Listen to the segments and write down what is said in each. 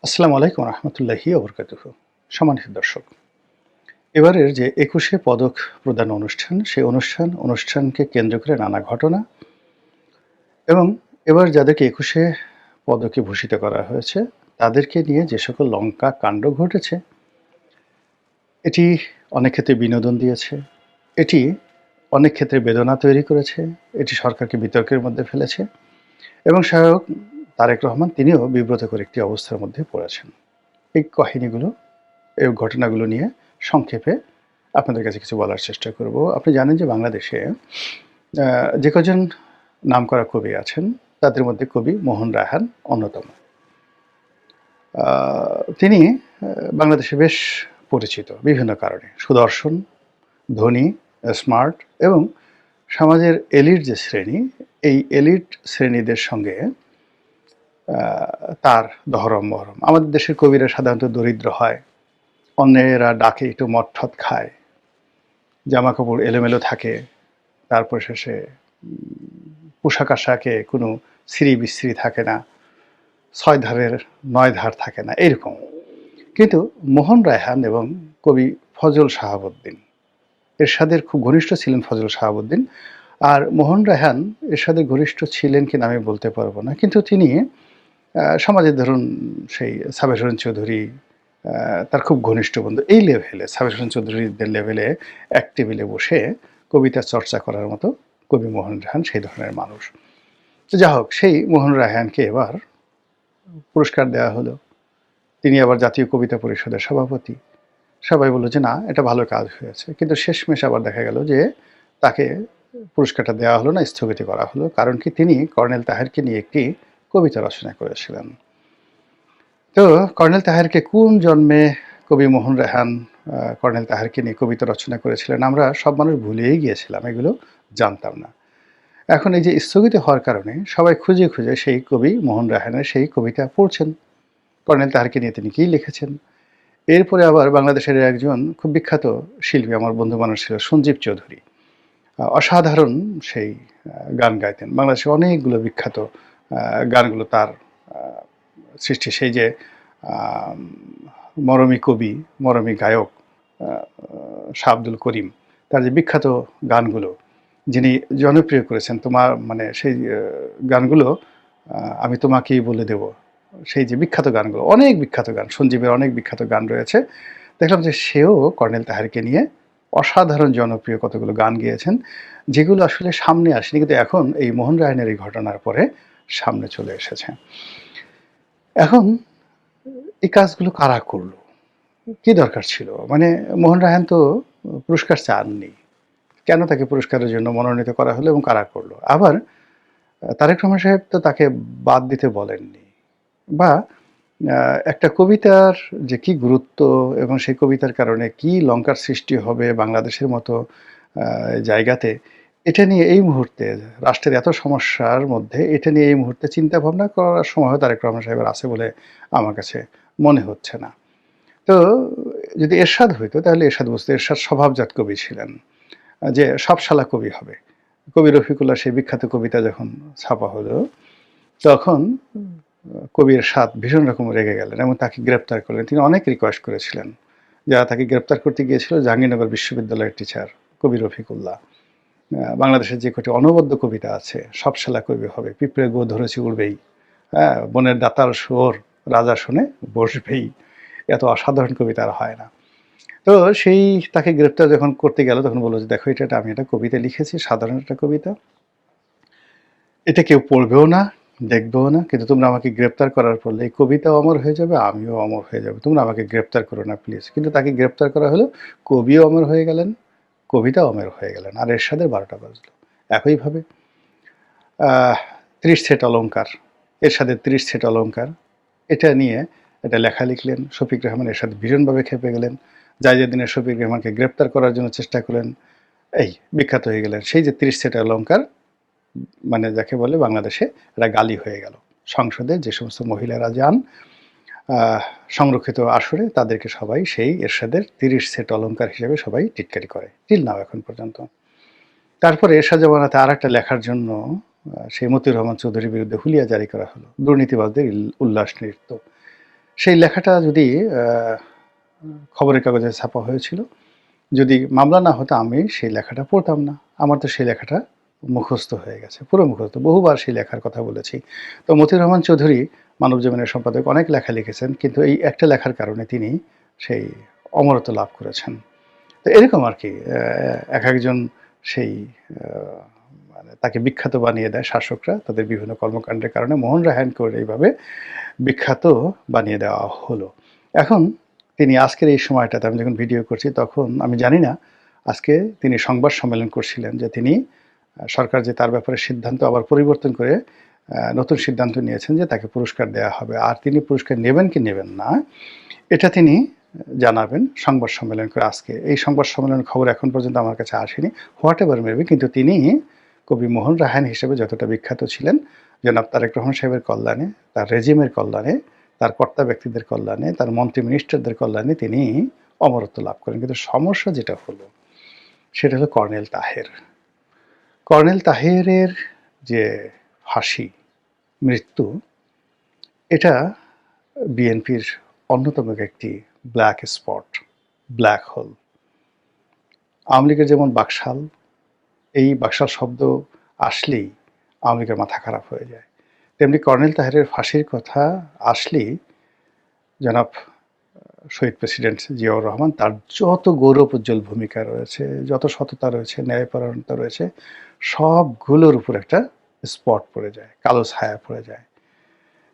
আসসালামু আলাইকুম রহমতুল্লাহি ওবরকাতুহু। সম্মানিত দর্শক, এবারের যে ২১শে পদক প্রদান অনুষ্ঠান, সেই অনুষ্ঠানকে কেন্দ্র করে নানা ঘটনা এবং এবার যাদেরকে ২১শে পদকে ভূষিত করা হয়েছে, তাদেরকে নিয়ে যে সকল লঙ্কা কাণ্ড ঘটেছে, এটি অনেক ক্ষেত্রে বিনোদন দিয়েছে। এটি অনেক ক্ষেত্রে বেদনা তৈরি করেছে। এটি সরকারকে বিতর্কের মধ্যে ফেলেছে এবং স্বয়ং তারেক রহমান তিনিও বিব্রতকর একটি অবস্থার মধ্যে পড়েছেন। এই কাহিনীগুলো, এই ঘটনাগুলো নিয়ে সংক্ষেপে আপনাদের কাছে কিছু বলার চেষ্টা করব। আপনি জানেন যে বাংলাদেশে যে কজন নামকরা কবি আছেন, তাদের মধ্যে কবি মোহন রায়হান অন্যতম। তিনি বাংলাদেশে বেশ পরিচিত বিভিন্ন কারণে। সুদর্শন, ধনী, স্মার্ট এবং সমাজের এলিট যে শ্রেণী, এই এলিট শ্রেণীদের সঙ্গে তার দহরম-মহরম। আমাদের দেশের কবিরা সাধারণত দরিদ্র হয়, অন্যেরা ডাকে একটু মদঠদ খায়, জামাকাপড় এলোমেলো থাকে, তারপর শেষে পোশাক আশাকে কোনো ছিঁড়ি বিচ্ছিরি থাকে না, ৬ ধারের ৯ ধার থাকে না, এরকম। কিন্তু মোহন রায়হান এবং কবি ফজল শাহাবুদ্দিন, এরশাদের খুব ঘনিষ্ঠ ছিলেন ফজল শাহাবুদ্দিন। আর মোহন রায়হান এরশাদের ঘনিষ্ঠ ছিলেন কিনা আমি বলতে পারবো না, কিন্তু তিনি সমাজের ধরুন সেই সাবের হোসেন চৌধুরী তার খুব ঘনিষ্ঠ বন্ধু, এই লেভেলে সাবের হোসেন চৌধুরীদের লেভেলে এক টেবিলে বসে কবিতা চর্চা করার মতো কবি মোহন রায়হান সেই ধরনের মানুষ। তো যা হোক, সেই মোহন রায়হানকে এবার পুরস্কার দেওয়া হলো। তিনি আবার জাতীয় কবিতা পরিষদের সভাপতি। সবাই বলল যে না, এটা ভালো কাজ হয়েছে, কিন্তু শেষমেশ আবার দেখা গেল যে তাকে পুরস্কারটা দেওয়া হলো না, স্থগিত করা হলো। কারণ কি, তিনি কর্নেল তাহেরকে নিয়ে একটি কবিতা রচনা করেছিলেন। তো কর্নেল তাহেরকে কোন জন্মে কবি মোহন রায়হান কর্নেল তাহেরকে নিয়ে কবিতা রচনা করেছিলেন, আমরা সব মানুষ ভুলেই গিয়েছিলাম, এগুলো জানতাম না। এখন এই যে স্থগিত হওয়ার কারণে সবাই খুঁজে খুঁজে সেই কবি মোহন রায়হানের সেই কবিতা পড়ছেন, কর্নেল তাহেরকে নিয়ে তিনি কী লিখেছেন। এরপরে আবার বাংলাদেশের একজন খুব বিখ্যাত শিল্পী, আমার বন্ধু মানুষ ছিল, সঞ্জীব চৌধুরী। অসাধারণ সেই গান গাইতেন। বাংলাদেশের অনেকগুলো বিখ্যাত গানগুলো তার সৃষ্টি। সেই যে মরমী কবি, মরমী গায়ক শাহ আব্দুল করিম, তার যে বিখ্যাত গানগুলো যিনি জনপ্রিয় করেছেন, তোমার মানে সেই গানগুলো আমি তোমাকেই বলে দেব, সেই যে বিখ্যাত গানগুলো, অনেক বিখ্যাত গান, সঞ্জীবের অনেক বিখ্যাত গান রয়েছে। দেখলাম যে সেও কর্নেল তাহেরকে নিয়ে অসাধারণ জনপ্রিয় কতগুলো গান গেয়েছেন, যেগুলো আসলে সামনে আসেনি, কিন্তু এখন এই মোহন রায়হানের এই ঘটনার পরে সামনে চলে এসেছে। এখন এই কাজগুলো কারা করলো, কি দরকার ছিল? মানে মোহন রায়হান তো পুরস্কার চাননি, কেন তাকে পুরস্কারের জন্য মনোনীত করা হলো এবং কারা করলো? আবার তারেক রহমান সাহেব তো তাকে বাদ দিতে বলেননি, বা একটা কবিতার যে কি গুরুত্ব এবং সেই কবিতার কারণে কি লঙ্কার সৃষ্টি হবে বাংলাদেশের মতো জায়গাতে, এটা নিয়ে এই মুহূর্তে রাষ্ট্রের এত সমস্যার মধ্যে এটা নিয়ে এই মুহূর্তে চিন্তা ভাবনা করার সময় তারেক রহমান সাহেবের আছে বলে আমার কাছে মনে হচ্ছে না। তো যদি এরশাদ হইতো, তাহলে এরশাদ বুঝতো, এরশাদ স্বভাবজাত কবি ছিলেন, যে সব শালা কবি হবে। কবি রফিকুল্লাহ সেই বিখ্যাত কবিতা যখন ছাপা হলো, তখন কবি এরশাদ ভীষণ রকম রেগে গেলেন এবং তাকে গ্রেপ্তার করলেন। তিনি অনেক রিকোয়েস্ট করেছিলেন, যারা তাকে গ্রেপ্তার করতে গিয়েছিল জাহাঙ্গীরনগর বিশ্ববিদ্যালয়ের টিচার কবি রফিকুল্লাহ। বাংলাদেশের যে কটি অনবদ্য কবিতা আছে, সব শালা কবি হবে, পিঁপড়ে গো ধরেছি উড়বেই, হ্যাঁ, বনের দাতাল শুয়োর রাজা শুনে বসবেই, এত অসাধারণ কবিতা আর হয় না। তো সেই তাকে গ্রেপ্তার যখন করতে গেল, তখন বললো যে দেখো, এটা আমি একটা কবিতা লিখেছি, সাধারণ একটা কবিতা, এটা কেউ পড়বেও না, দেখবেও না, কিন্তু তোমরা আমাকে গ্রেপ্তার করার ফলে এই কবিতাও অমর হয়ে যাবে, আমিও অমর হয়ে যাবে, তোমরা আমাকে গ্রেপ্তার করো না প্লিজ। কিন্তু তাকে গ্রেপ্তার করা হলো, কবিও অমর হয়ে গেলেন, কবিতাও অমর হয়ে গেলেন, আর এরশাদের 12টা বাজলো। একইভাবে 30 সেট অলঙ্কার, এরশাদের 30 সেট অলঙ্কার, এটা নিয়ে একটা লেখা লিখলেন শফিক রেহমান। এরশাদ ভীষণভাবে খেপে গেলেন, জাইজুদ্দিনের শফিক রেহমানকে গ্রেপ্তার করার জন্য চেষ্টা করলেন, এই বিখ্যাত হয়ে গেলেন। সেই যে 30 সেট অলঙ্কার, মানে যাকে বলে বাংলাদেশে এটা গালি হয়ে গেল। সংসদে যে সমস্ত মহিলারা যান সংরক্ষিত আসরে, তাদেরকে সবাই সেই এরশাদের 30 সেট অলঙ্কার হিসেবে সবাই টিটকারি করে, টিল নাও এখন পর্যন্ত। তারপরে এরশাদ জামানাতে আর একটা লেখার জন্য সেই মতিউর রহমান চৌধুরীর বিরুদ্ধে হুলিয়া জারি করা হলো, দুর্নীতিবাদদের উল্লাস নৃত্য। সেই লেখাটা যদি খবরের কাগজে ছাপা হয়েছিল, যদি মামলা না হতো আমি সেই লেখাটা পড়তাম না। আমার তো সেই লেখাটা মুখস্থ হয়ে গেছে, পুরো মুখস্থ। বহুবার সেই লেখার কথা বলেছি। তো মতিউর রহমান চৌধুরী মানবজমিনের সম্পাদক অনেক লেখা লিখেছেন, কিন্তু এই একটা লেখার কারণে তিনি সেই অমরত্ব লাভ করেছেন। তো এরকম আর কি এক একজন সেই মানে তাকে বিখ্যাত বানিয়ে দেয় শাসকরা তাদের বিভিন্ন কর্মকাণ্ডের কারণে। মোহন রায়হানকেও এইভাবে বিখ্যাত বানিয়ে দেওয়া হলো। এখন তিনি আজকের এই সময়টাতে আমি যখন ভিডিও করছি তখন আমি জানি না আজকে তিনি সংবাদ সম্মেলন করছিলেন যে তিনি সরকার যে তার ব্যাপারে সিদ্ধান্ত আবার পরিবর্তন করে নতুন সিদ্ধান্ত নিয়েছেন যে তাকে পুরস্কার দেওয়া হবে। আর তিনি পুরস্কার নেবেন কি নেবেন না এটা তিনি জানাবেন সংবাদ সম্মেলন করে। আজকে এই সংবাদ সম্মেলনের খবর এখন পর্যন্ত আমার কাছে আসেনি, হোয়াট এভার মেবি, কিন্তু তিনি কবি মোহন রায়হান হিসেবে যতটা বিখ্যাত ছিলেন জনাব তারেক রহমান সাহেবের কল্যাণে, তার রেজিমের কল্যাণে, তার কর্তা ব্যক্তিদের কল্যাণে, তার মন্ত্রী মিনিস্টারদের কল্যাণে তিনি অমরত্ব লাভ করেন। কিন্তু সমস্যা যেটা হলো সেটা হলো কর্নেল তাহের। কর্নেল তাহেরের যে ফাঁসি, মৃত্যু, এটা বিএনপির অন্যতম একটি black spot, black hole. Awami লীগের যেমন বাকশাল, এই বাকশাল শব্দ আসলেই আওয়ামী লীগের মাথা খারাপ হয়ে যায়, তেমনি কর্নেল তাহেরের ফাঁসির কথা আসলেই জনাব শহীদ প্রেসিডেন্ট জিয়াউর রহমান, তার যত গৌরবোজ্জ্বল ভূমিকা রয়েছে, যত সততা রয়েছে, ন্যায়পরায়ণতা রয়েছে, সবগুলোর উপর একটা স্পট পড়ে যায়, কালো ছায়া পড়ে যায়।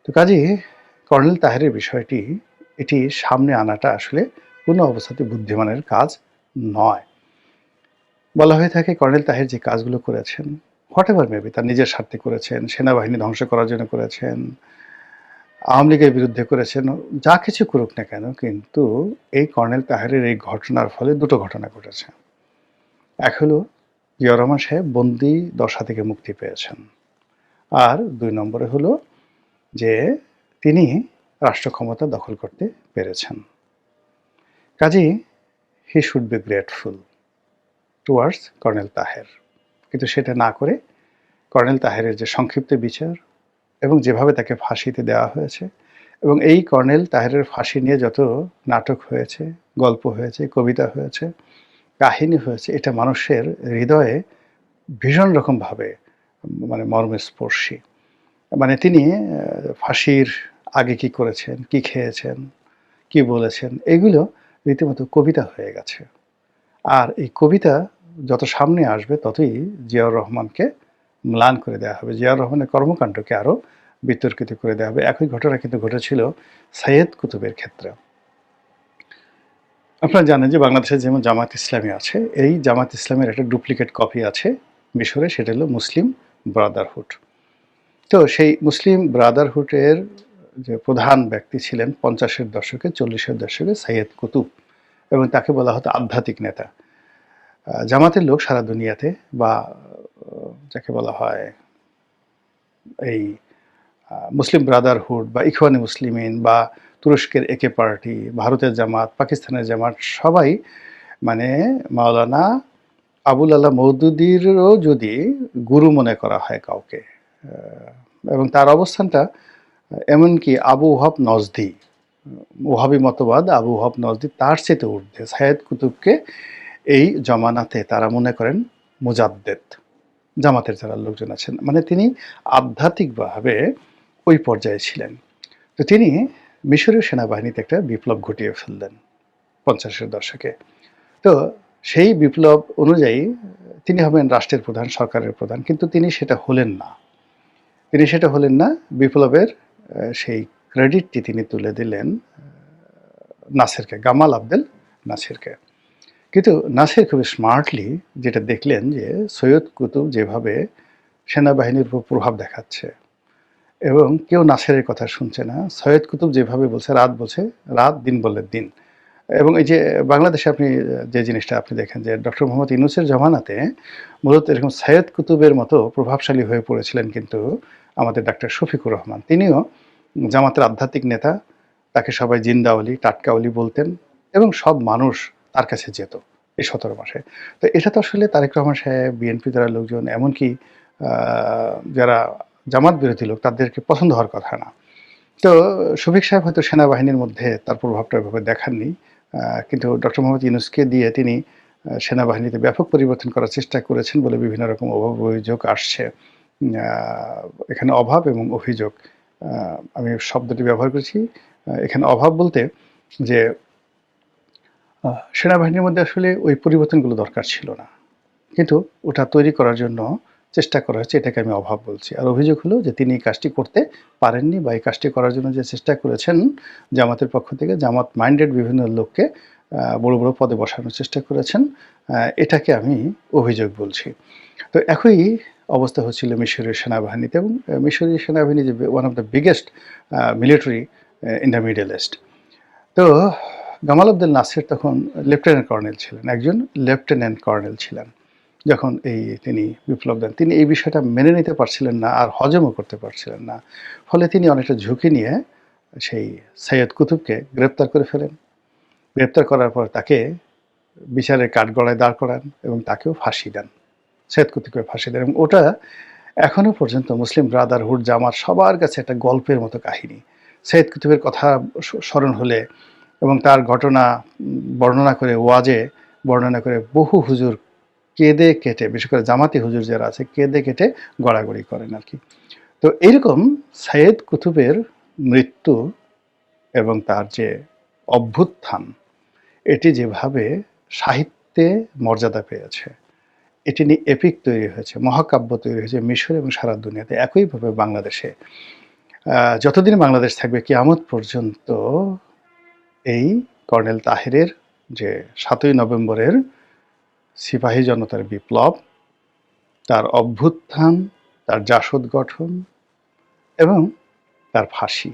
তো কাজেই কর্নেল তাহেরের বিষয়টি এটি সামনে আনাটা আসলে কোনো অবস্থাতে বুদ্ধিমানের কাজ নয়। বলা হয়ে থাকে কর্নেল তাহের যে কাজগুলো করেছেন, হোয়াট এভার মেবি, তার নিজের স্বার্থে করেছেন, সেনাবাহিনী ধ্বংস করার জন্য করেছেন, আওয়ামী লীগের বিরুদ্ধে করেছেন, যা কিছু করুক না কেন, কিন্তু এই কর্নেল তাহেরের এই ঘটনার ফলে দুটো ঘটনা ঘটেছে। এক হলো জিয়াউর রহমান সাহেব বন্দি দশা থেকে মুক্তি পেয়েছেন, আর ২ নম্বরে হলো যে তিনি রাষ্ট্র ক্ষমতা দখল করতে পেরেছেন। কাজেই he should be grateful towards colonel Taher. কিন্তু সেটা না করে কর্নেল তাহেরের যে সংক্ষিপ্ত বিচার এবং যেভাবে তাকে ফাঁসিতে দেওয়া হয়েছে, এবং এই কর্নেল তাহেরের ফাঁসি নিয়ে যত নাটক হয়েছে, গল্প হয়েছে, কবিতা হয়েছে, কাহিনী হয়েছে, এটা মানুষের হৃদয়ে ভীষণ রকমভাবে মানে মর্মস্পর্শী। মানে তিনি ফাঁসির আগে কি করেছেন, কি খেয়েছেন, কি বলেছেন, এগুলো রীতিমতো কবিতা হয়ে গেছে। আর এই কবিতা যত সামনে আসবে ততই জিয়াউর রহমানকে ম্লান করে দেওয়া হবে, জিয়াউর রহমানের কর্মকাণ্ডকে আরও বিতর্কিত করে দেওয়া হবে। একই ঘটনা কিন্তু ঘটেছিল সৈয়দ কুতুবের ক্ষেত্রে। আপনারা জানেন যে বাংলাদেশে যেমন জামাত ইসলামী আছে, এই জামাত ইসলামের একটা ডুপ্লিকেট কপি আছে মিশরে, সেটা হলো মুসলিম ব্রাদারহুড। তো সেই মুসলিম ব্রাদারহুডের যে প্রধান ব্যক্তি ছিলেন 50-এর দশকে, 40-এর দশকে সৈয়দ কুতুব, এবং তাকে বলা হতো আধ্যাত্মিক নেতা। জামাতের লোক সারা দুনিয়াতে, বা যাকে বলা হয় এই মুসলিম ব্রাদারহুড বা ইখওয়ানে মুসলিমিন বা তুরস্কের একে পার্টি, ভারতের জামাত, পাকিস্তানের জামাত, সবাই মানে মাওলানা আবুল আলা মওদুদিরও যদি গুরু মনে করা হয় কাউকে, এবং তার অবস্থানটা এমনকি আবু ওহাব নজদি, ওহাবি মতবাদ আবু ওহাব নজদি, তার চেয়ে ঊর্ধ্বে সৈয়দ কুতুবকে এই জমানাতে তারা মনে করেন মুজাদ্দেদ, জামাতের যারা লোকজন আছেন, মানে তিনি আধ্যাত্মিকভাবে ওই পর্যায়ে ছিলেন। তো তিনি মিশরীয় সেনাবাহিনীতে একটা বিপ্লব ঘটিয়ে ফেললেন 50-এর দশকে। তো সেই বিপ্লব অনুযায়ী তিনি হবেন রাষ্ট্রের প্রধান, সরকারের প্রধান, কিন্তু তিনি সেটা হলেন না। বিপ্লবের সেই ক্রেডিটটি তিনি তুলে দিলেন নাসেরকে, গামাল আবদেল নাসেরকে। কিন্তু নাসের খুবই স্মার্টলি যেটা দেখলেন যে সৈয়দ কুতুব যেভাবে সেনাবাহিনীর উপর প্রভাব দেখাচ্ছে এবং কেউ নাসেরের কথা শুনছে না, সৈয়দ কুতুব যেভাবে বলছে রাত বলছে রাত, দিন বললে দিন। এবং এই যে বাংলাদেশে আপনি যে জিনিসটা আপনি দেখেন যে ডক্টর মোহাম্মদ ইউনূসের জমানাতে মূলত এরকম সৈয়দ কুতুবের মতো প্রভাবশালী হয়ে পড়েছিলেন কিন্তু আমাদের ডাক্তার শফিকুর রহমান। তিনিও জামাতের আধ্যাত্মিক নেতা, তাকে সবাই জিন্দাওলি, টাটকাওলি বলতেন, এবং সব মানুষ তার কাছে যেত এই 17 মাসে। তো এটা তো আসলে তারেক রহমান সাহেব, বিএনপি যারা লোকজন, এমনকি যারা জামাত বিরোধী লোক, তাদেরকে পছন্দ হওয়ার কথা না। তো শফিক সাহেব হয়তো সেনাবাহিনীর মধ্যে তার প্রভাবটা এভাবে দেখাননি। কিন্তু ডক্টর মোহাম্মদ ইউনূসকে দিয়ে তিনি সেনাবাহিনীতে ব্যাপক পরিবর্তন করার চেষ্টা করেছেন বলে বিভিন্ন রকম অভিযোগ আসছে। আ এখানে অভাব এবং অভিযোগ, আ আমি শব্দটি ব্যবহার করেছি। এখানে অভাব বলতে যে আ সেনাবাহিনীর মধ্যে আসলে ওই পরিবর্তনগুলো দরকার ছিল না। কিন্তু ওটা তৈরি করার জন্য চেষ্টা করা হয়েছে, এটাকে আমি অভাব বলছি। আর অভিযোগ হলো যে তিনি এই কাজটি করতে পারেননি বা এই কাজটি করার জন্য যে চেষ্টা করেছেন জামাতের পক্ষ থেকে, জামাত মাইন্ডেড বিভিন্ন লোককে বড়, বড় পদে বসানোর চেষ্টা করেছেন। এটাকে আমি অভিযোগ বলছি। তো একই অবস্থা হচ্ছিল মিশরীয় সেনাবাহিনীতে, এবং মিশরীয় সেনাবাহিনী যে one of the biggest military in the middle east. তো গামাল আব্দেল নাসের তখন লেফটেন্যান্ট কর্নেল ছিলেন, একজন লেফটেন্যান্ট কর্নেল ছিলেন। যখন তিনি বিপ্লব দেন, তিনি এই বিষয়টা মেনে নিতে পারছিলেন না, আর হজমও করতে পারছিলেন না। ফলে তিনি অনেকটা ঝুঁকি নিয়ে সেই সৈয়দ কুতুবকে গ্রেপ্তার করে ফেলেন। গ্রেপ্তার করার পর তাকে বিচারের কাঠগড়ায় দাঁড় করান এবং তাকেও ফাঁসি দেন। সৈয়দ কুতুবকে ফাঁসি দেন, এবং ওটা এখনো পর্যন্ত মুসলিম ব্রাদারহুড, জামাত সবার কাছে একটা গল্পের মতো কাহিনী। সৈয়দ কুতুবের কথা স্মরণ হলে এবং তার ঘটনা বর্ণনা করে, ওয়াজে বর্ণনা করে বহু হুজুর কেঁদে কেটে, বিশেষ করে জামাতি হুজুর যারা আছে, কেঁদে কেটে গড়াগড়ি করেন আর কি। তো এইরকম সৈয়দ কুতুবের মৃত্যু এবং তার যে অভ্যুত্থান, এটি যেভাবে সাহিত্যে মর্যাদা পেয়েছে, এটি নিয়ে এপিক তৈরি হয়েছে, মহাকাব্য তৈরি হয়েছে মিশর এবং সারা দুনিয়াতে, একইভাবে বাংলাদেশে যতদিন বাংলাদেশ থাকবে কিয়ামত পর্যন্ত এই কর্নেল তাহেরের যে ৭ই নভেম্বরের সিপাহী জনতার বিপ্লব, তার অভ্যুত্থান, তার জাসদ গঠন এবং তার ফাঁসি,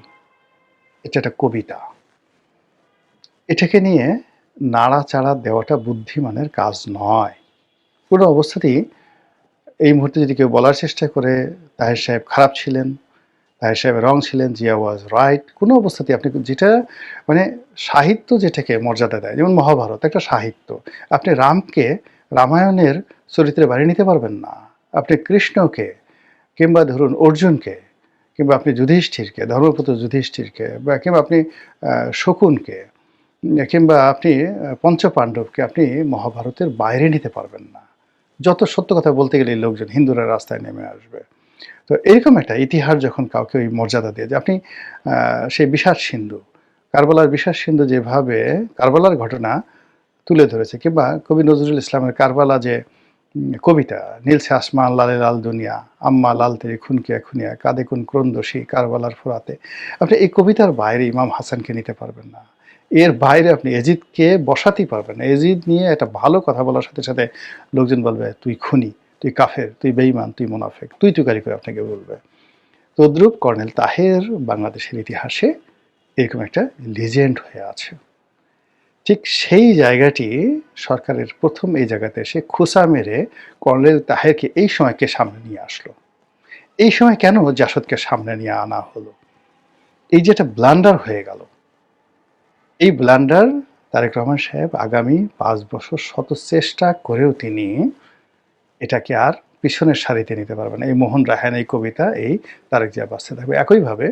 এটা একটা কবিতা। এটাকে নিয়ে নাড়াচাড়া দেওয়াটা বুদ্ধিমানের কাজ নয় কোনো অবস্থাতেই। এই মুহূর্তে যদি কেউ বলার চেষ্টা করে তাহের সাহেব খারাপ ছিলেন, তাহের সাহেব রং ছিলেন, জিয়া ওয়াজ রাইট, কোনো অবস্থাতেই আপনি যেটা মানে সাহিত্য যেটাকে মর্যাদা দেয়, যেমন মহাভারত একটা সাহিত্য, আপনি রামকে রামায়ণের চরিত্রে বাড়িয়ে নিতে পারবেন না। আপনি কৃষ্ণকে কিংবা ধরুন অর্জুনকে, কিংবা আপনি যুধিষ্ঠিরকে, ধর্মপুত্র যুধিষ্ঠিরকে, বা কিংবা আপনি শকুনকে, কিংবা আপনি পঞ্চপাণ্ডবকে আপনি মহাভারতের বাইরে নিতে পারবেন না। যত সত্য কথা বলতে গেলে লোকজন হিন্দুরা রাস্তায় নেমে আসবে। তো এরকম একটা ইতিহাস যখন কাউকে ওই মর্যাদা দিয়ে, যে আপনি সেই বিষাদ সিন্ধু, কারবালার বিষাদ সিন্ধু যেভাবে কারবালার ঘটনা তুলে ধরেছে, কিংবা কবি নজরুল ইসলামের কারবালা যে কবিতা, নীলসে আসমান লালে লাল দুনিয়া, আম্মা লাল তেরি খুনকিয়া খুনিয়া, কাঁদে কোন ক্রন্দশী কারবালার ফোরাতে, আপনি এই কবিতার বাইরে ইমাম হাসানকে নিতে পারবেন না। এর বাইরে আপনি এজিদকে বসাতেই পারবেন না। এজিদ নিয়ে একটা ভালো কথা বলার সাথে সাথে লোকজন বলবে তুই খুনি, তুই কাফের, তুই বেঈমান, তুই মুনাফেক, তুই তুকারি করে আপনাকে বলবে। তদ্রূপ কর্নেল তাহের বাংলাদেশের ইতিহাসে এরকম একটা লিজেন্ড হয়ে আছে। ঠিক সেই জায়গাটি সরকারের প্রথম এই জায়গাতে এসে খোঁচা মেরে কর্নেল তাহেরকে এই সময়কে সামনে নিয়ে আসলো। এই সময় কেন জাসদকে সামনে নিয়ে আনা হলো? এই যে একটা ব্লান্ডার হয়ে গেল, এই ব্লান্ডার তারেক রহমান সাহেব আগামী 5 বছর শত চেষ্টা করেও তিনি এটাকে আর পিছনের সারিতে নিতে পারবে না। এই মোহন রায়হান এই কবিতা, এই তারেক জিয়া বাঁচতে থাকবে। একইভাবে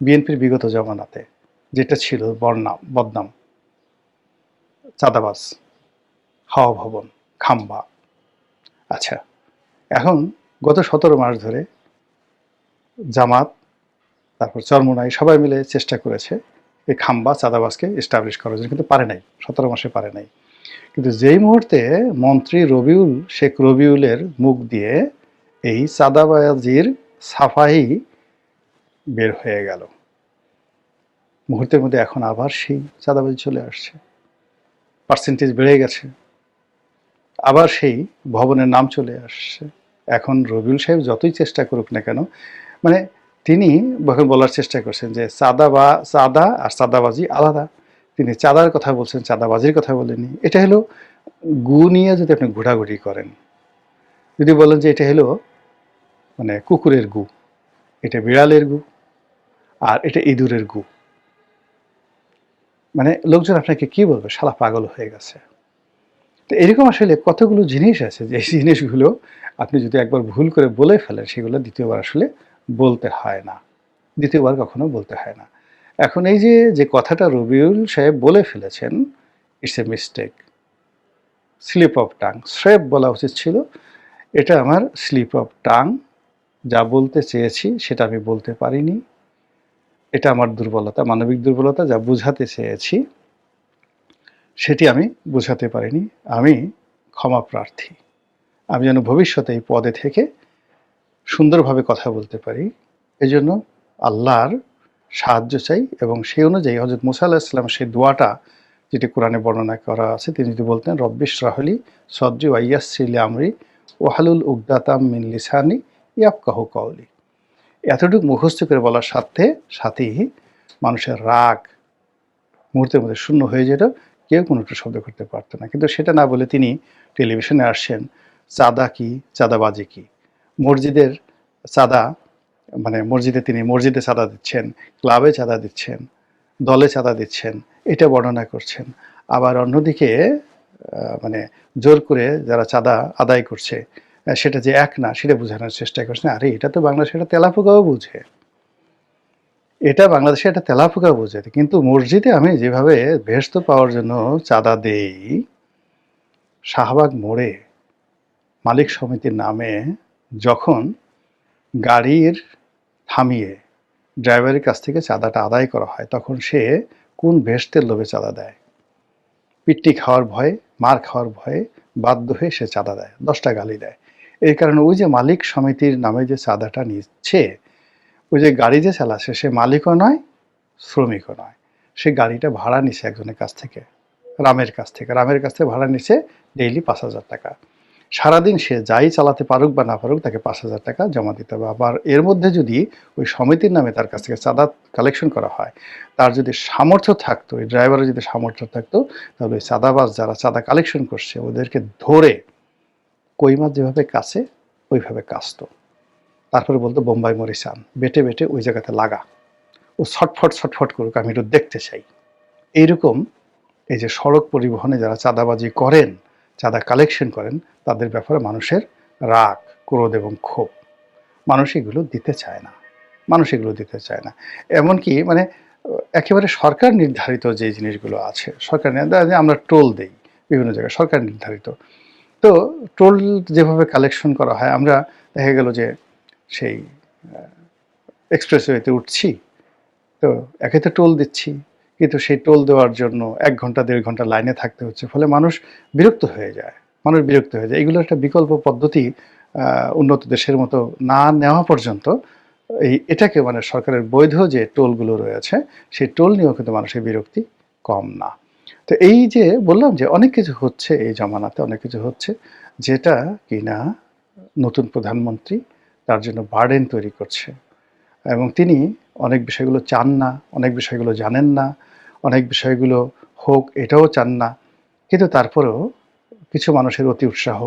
বিএনপির বিগত জমানাতে যেটা ছিল বদনাম, চাঁদাবাজ, হাওয়া ভবন, খাম্বা। আচ্ছা, এখন গত 17 মাস ধরে জামাত, তারপর চরমোনাই সবাই মিলে চেষ্টা করেছে এই খাম্বা চাঁদাবাজকে এস্টাবলিশ করার জন্য, কিন্তু পারে নাই, 17 মাসে পারে নাই। কিন্তু যেই মুহূর্তে মন্ত্রী রবিউল, শেখ রবিউলের মুখ দিয়ে এই চাঁদাবাজির সাফাই বের হয়ে গেল, মুহূর্তের মধ্যে এখন আবার সেই চাঁদাবাজি চলে আসছে, পার্সেন্টেজ বেড়ে গেছে, আবার সেই ভবনের নাম চলে আসছে। এখন রবিউল সাহেব যতই চেষ্টা করুক না কেন, মানে তিনি বলার চেষ্টা করছেন যে চাঁদা আর চাঁদাবাজি আলাদা। তিনি চাঁদার কথা বলছেন, চাঁদাবাজির কথা বলেনি। এটা হলো গু নিয়ে যদি আপনি ঘোরাঘুরি করেন, যদি বলেন যে এটা হলো মানে কুকুরের গু, এটা বিড়ালের গু, আর এটা ইঁদুরের গু, মানে লোকজন আপনাকে কি বলবে, শালা পাগল হয়ে গেছে। তো এরকম আসলে কতগুলো জিনিস আছে যে জিনিসগুলো আপনি যদি একবার ভুল করে বলে ফেলেন, সেগুলো দ্বিতীয়বার আসলে বলতে হয় না। দ্বিতীয়বার কখনো বলতে হয় না। এখন এই যে কথাটা রবিউল সাহেব বলে ফেলেছেন, it's a mistake, slip of tongue, স্রেফ বলা উচিত ছিল। এটা আমার স্লিপ অফ টাং, যা বলতে চেয়েছি সেটা আমি বলতে পারিনি। এটা আমার দুর্বলতা, মানবিক দুর্বলতা, যা বুঝাতে চেয়েছি সেটি আমি বুঝাতে পারিনি। আমি ক্ষমা প্রার্থী। আমি যেন ভবিষ্যতে এই পদে থেকে সুন্দরভাবে কথা বলতে পারি, এজন্য আল্লাহর সাহায্য চাই। এবং সেই অনুযায়ী হযরত মুসা আলাইহিস সালামের সেই দোয়াটা যেটি কোরআনে বর্ণনা করা আছে, তিনি যদি বলতেন রব্বিশ রাহলি সদরি ওয়া ইয়াসসির লি আমরি ওয়াহলুল উকদাতাম মিন লিসানি ইয়াফকাহু কওলি, এতটুকু মুখস্থ করে বলার সাথেই মানুষের রাগ মুহূর্তের মধ্যে শূন্য হয়ে যেত, কেউ কোনো একটা শব্দ করতে পারতো না। কিন্তু সেটা না বলে তিনি টেলিভিশনে আসছেন, চাঁদা কি, চাঁদাবাজি কি, মসজিদের চাঁদা, মানে তিনি মসজিদে চাঁদা দিচ্ছেন, ক্লাবে চাঁদা দিচ্ছেন, দলে চাঁদা দিচ্ছেন, এটা বর্ণনা করছেন। আবার অন্যদিকে মানে জোর করে যারা চাঁদা আদায় করছে সেটা যে এক না, সেটা বোঝানোর চেষ্টা করছেন। আরে এটা তো বাংলাদেশে একটা তেলাপোকাও বুঝে, এটা বাংলাদেশে একটা তেলাপোকা বোঝে। কিন্তু মসজিদে আমি যেভাবে বেহেশত পাওয়ার জন্য চাঁদা দেই, শাহবাগ মোড়ে মালিক সমিতির নামে যখন গাড়ির থামিয়ে ড্রাইভারের কাছ থেকে চাঁদাটা আদায় করা হয়, তখন সে কোন বেহেশতের লোভে চাঁদা দেয়? পিট্টি খাওয়ার ভয়ে, মার খাওয়ার ভয়ে বাধ্য হয়ে সে চাঁদা দেয়, 10টা গালি দেয়। এই কারণে ওই যে মালিক সমিতির নামে যে চাঁদাটা নিচ্ছে, ওই যে গাড়ি যে চালাচ্ছে সে মালিকও নয়, শ্রমিকও নয়। সে গাড়িটা ভাড়া নিছে একজনের কাছ থেকে, রামের কাছ থেকে ভাড়া নিছে ডেইলি 5,000 টাকা। সারাদিন সে যাই চালাতে পারুক বা না পারুক, তাকে 5,000 টাকা জমা দিতে হবে। আবার এর মধ্যে যদি ওই সমিতির নামে তার কাছ থেকে চাঁদা কালেকশন করা হয়, তার যদি সামর্থ্য থাকতো, ওই ড্রাইভারের যদি সামর্থ্য থাকতো, তাহলে ওই চাঁদাবাজ যারা চাঁদা কালেকশন করছে ওদেরকে ধরে কই মাছ যেভাবে কাছে ওইভাবে কাচতো। তারপরে বলতো বোম্বাই মরিচ আন, বেটে বেটে ওই জায়গাতে লাগা, ও ছটফট করুক, আমি একটু দেখতে চাই। এইরকম এই যে সড়ক পরিবহনে যারা চাঁদাবাজি করেন, চাঁদা কালেকশন করেন, তাদের ব্যাপারে মানুষের রাগ, ক্রোধ এবং ক্ষোভ। মানুষ এগুলো দিতে চায় না। এমনকি মানে একেবারে সরকার নির্ধারিত যে জিনিসগুলো আছে, আমরা টোল দেই বিভিন্ন জায়গায়, সরকার নির্ধারিত। তো টোল যেভাবে কালেকশন করা হয়, আমরা দেখা গেল যে সেই এক্সপ্রেসওয়েতে উঠছি, তো একে তো টোল দিচ্ছি, কিন্তু সেই টোল দেওয়ার জন্য 1 ঘন্টা 1.5 ঘন্টা লাইনে থাকতে হচ্ছে। ফলে মানুষ বিরক্ত হয়ে যায়। এগুলোর একটা বিকল্প পদ্ধতি উন্নত দেশের মতো না নেওয়া পর্যন্ত এটাকে মানে সরকারের বৈধ যে টোলগুলো রয়েছে, সেই টোল নিয়েও কিন্তু মানুষের বিরক্তি কম না। তো এই যে বললাম যে অনেক কিছু হচ্ছে এই জমানাতে, অনেক কিছু হচ্ছে যেটা কিনা নতুন প্রধানমন্ত্রী তার জন্য বার্ডেন তৈরি করছে। এবং তিনি অনেক বিষয়গুলো চান না, অনেক বিষয়গুলো জানেন না, অনেক বিষয়গুলো হোক এটাও চান না। কিন্তু তারপরেও কিছু মানুষের অতি উৎসাহ,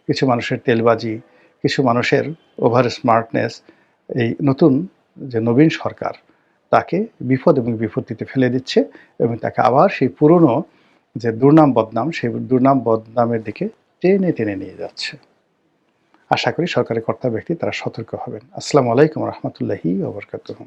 কিছু মানুষের তেলবাজি, কিছু মানুষের ওভার স্মার্টনেস, এই নতুন যে নবীন সরকার তাকে বিপদ এবং বিপত্তিতে ফেলে দিচ্ছে এবং তাকে আবার সেই পুরনো যে দুর্নাম বদনাম, সেই দুর্নাম বদনামের দিকে টেনে টেনে নিয়ে যাচ্ছে। আশা করি সরকারি কর্তা ব্যক্তি তারা সতর্ক হবেন। আসসালামু আলাইকুম রহমতুল্লাহি ওয়া বারাকাতুহু।